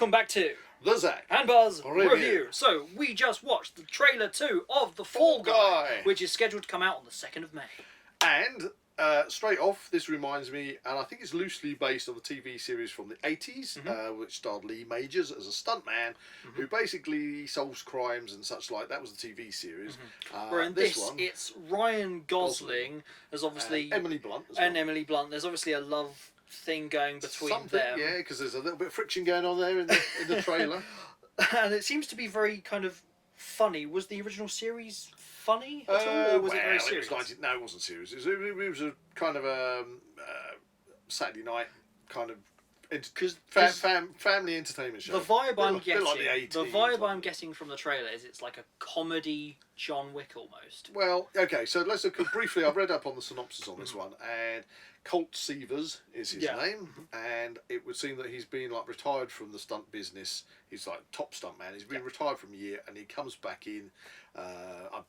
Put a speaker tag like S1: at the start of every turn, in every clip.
S1: welcome back to
S2: the Zak
S1: and Buzz
S2: Review.
S1: Review. So, we just watched the trailer 2 of The Fall Guy, which is scheduled to come out on the 2nd of May.
S2: And straight off, this reminds me, and I think it's loosely based on the TV series from the 80s, which starred Lee Majors as a stuntman who basically solves crimes and such like. That was the TV series.
S1: Where in this one, it's Ryan Gosling as obviously...
S2: Emily Blunt as well.
S1: And Emily Blunt. There's obviously a love thing going between them.
S2: Yeah, because there's a little bit of friction going on there in the trailer.
S1: And it seems to be very kind of funny. Was the original series funny at all, or was it very serious?
S2: No, it wasn't serious. It was a kind of a Saturday night kind of family entertainment show.
S1: The vibe I'm getting,
S2: like the
S1: I'm getting from the trailer is it's like a comedy John Wick almost.
S2: Well, okay, so let's look briefly. I've read up on the synopsis on this one, and Colt Seavers is his name, and it would seem that he's been like retired from the stunt business. He's like top stunt man. He's been retired from a year, and he comes back in. I'm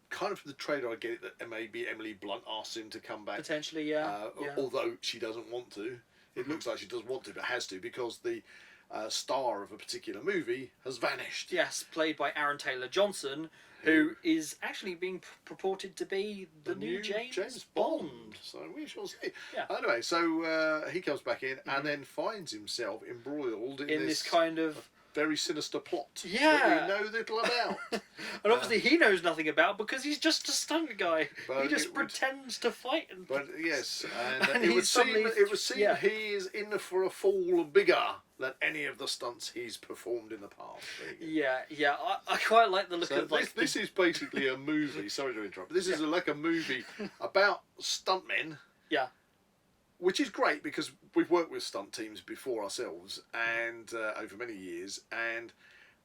S2: kind of from the trailer, I get it that maybe Emily Blunt asks him to come back.
S1: Potentially, yeah.
S2: Although she doesn't want to. It looks like she doesn't want to, but has to, because the star of a particular movie has vanished.
S1: Yes, played by Aaron Taylor-Johnson, who is actually being purported to be the new James Bond.
S2: So we shall see.
S1: Yeah.
S2: Anyway, so he comes back in and then finds himself embroiled in this
S1: kind of
S2: very sinister plot
S1: that
S2: we know little about.
S1: And obviously he knows nothing about, because he's just a stunt guy. He just pretends to fight.
S2: But yes, and it would seem he is in for a fall bigger than any of the stunts he's performed in the past.
S1: Yeah, I quite like the look of
S2: this is basically a movie. Sorry to interrupt. This is like a movie about stuntmen.
S1: Yeah.
S2: Which is great, because we've worked with stunt teams before ourselves, and over many years, and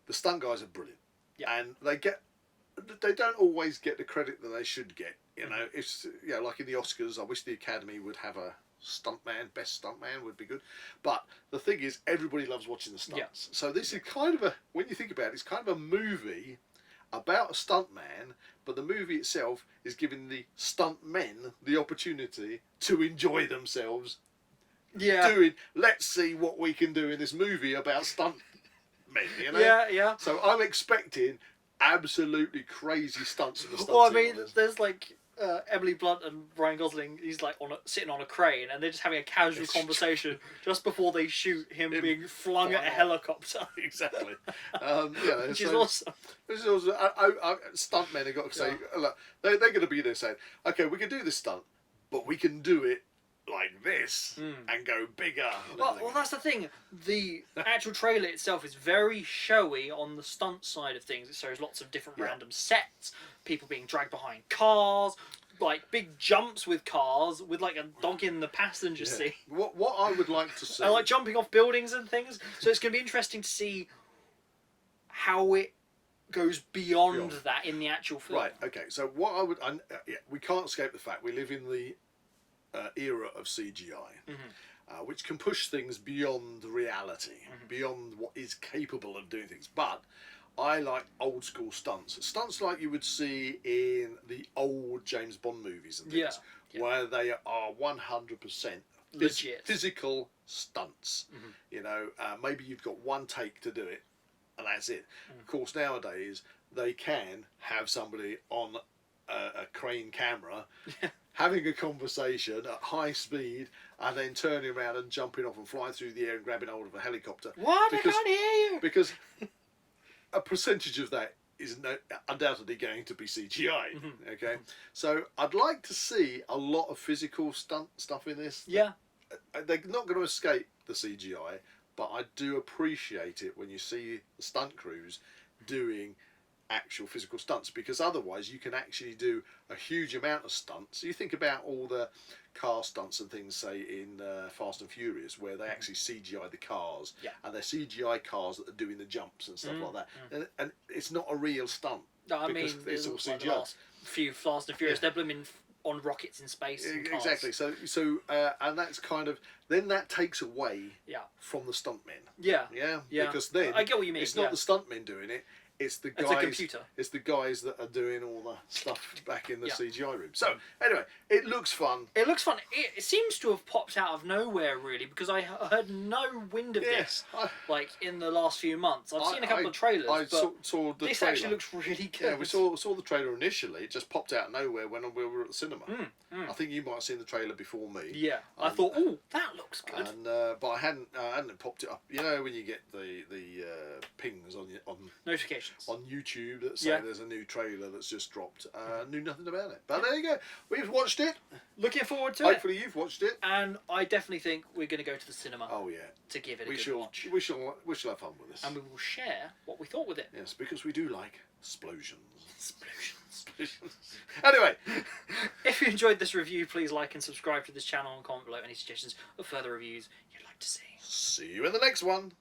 S2: the stunt guys are brilliant. Yeah. And they don't always get the credit that they should get. You know, it's like in the Oscars. I wish the Academy would have a stuntman, best stuntman would be good. But the thing is, everybody loves watching the stunts. Yeah. So this is kind of when you think about it, it's kind of a movie about a stuntman, but the movie itself is giving the stuntmen the opportunity to enjoy themselves. Yeah. Let's see what we can do in this movie about stuntmen, you know?
S1: Yeah.
S2: So I'm expecting absolutely crazy stunts in the stunt.
S1: Well, I mean, there's like Emily Blunt and Ryan Gosling. He's like sitting on a crane, and they're just having a casual conversation just before they shoot him being flung at a helicopter.
S2: Exactly.
S1: Which is awesome.
S2: This is also, stuntmen have got to say, look, they're going to be there saying, okay, we can do this stunt, but we can do it like this and go bigger.
S1: Well, that's the thing. The actual trailer itself is very showy on the stunt side of things. It shows lots of different random sets, people being dragged behind cars, like big jumps with cars, with like a dog in the passenger seat.
S2: What I would like to see,
S1: and like jumping off buildings and things. So it's going to be interesting to see how it goes beyond that in the actual film.
S2: Right. Okay. So what I would, we can't escape the fact we live in the era of CGI, which can push things beyond reality, beyond what is capable of doing things. But I like old school stunts like you would see in the old James Bond movies and things, where they are 100%
S1: legit
S2: physical stunts. You know, maybe you've got one take to do it, and that's it. Of course, nowadays they can have somebody on a crane camera having a conversation at high speed, and then turning around and jumping off and flying through the air and grabbing hold of a helicopter.
S1: What? I can't hear you.
S2: Because a percentage of that is undoubtedly going to be CGI. Okay, so I'd like to see a lot of physical stunt stuff in this.
S1: Yeah,
S2: they're not going to escape the CGI, but I do appreciate it when you see the stunt crews doing actual physical stunts, because otherwise you can actually do a huge amount of stunts. You think about all the car stunts and things, say in Fast and Furious, where they actually CGI the cars, and they're CGI cars that are doing the jumps and stuff like that, and it's not a real stunt.
S1: No, I mean,
S2: it's all CGI.
S1: The last few Fast and Furious, they're blooming on rockets in space. And cars.
S2: Exactly. So and that's kind of, then that takes away from the stuntmen.
S1: Yeah.
S2: Because then
S1: I get what you mean.
S2: It's not the stuntmen doing it. It's the
S1: It's
S2: guys.
S1: a computer.
S2: It's the guys that are doing all the stuff back in the
S1: Yeah.
S2: CGI room. So anyway, it looks fun.
S1: It looks fun. It seems to have popped out of nowhere, really, because I heard no wind of this like in the last few months. I've seen a couple of trailers, but
S2: saw the
S1: this
S2: trailer.
S1: actually looks really good.
S2: Yeah, we saw the trailer initially. It just popped out of nowhere when we were at the cinema. I think you might have seen the trailer before me.
S1: Yeah, I thought, oh, that looks good.
S2: And but I hadn't popped it up. You know when you get the pings on
S1: Notifications
S2: on YouTube that say there's a new trailer that's just dropped. Knew nothing about it. But there you go. We've watched it.
S1: Looking forward to
S2: Hopefully you've watched it.
S1: And I definitely think we're going to go to the cinema.
S2: Oh yeah.
S1: To give it a good watch.
S2: We shall have fun with this.
S1: And we will share what we thought with it.
S2: Yes, because we do like explosions. Anyway,
S1: if you enjoyed this review, please like and subscribe to this channel and comment below any suggestions of further reviews you'd like to see.
S2: See you in the next one.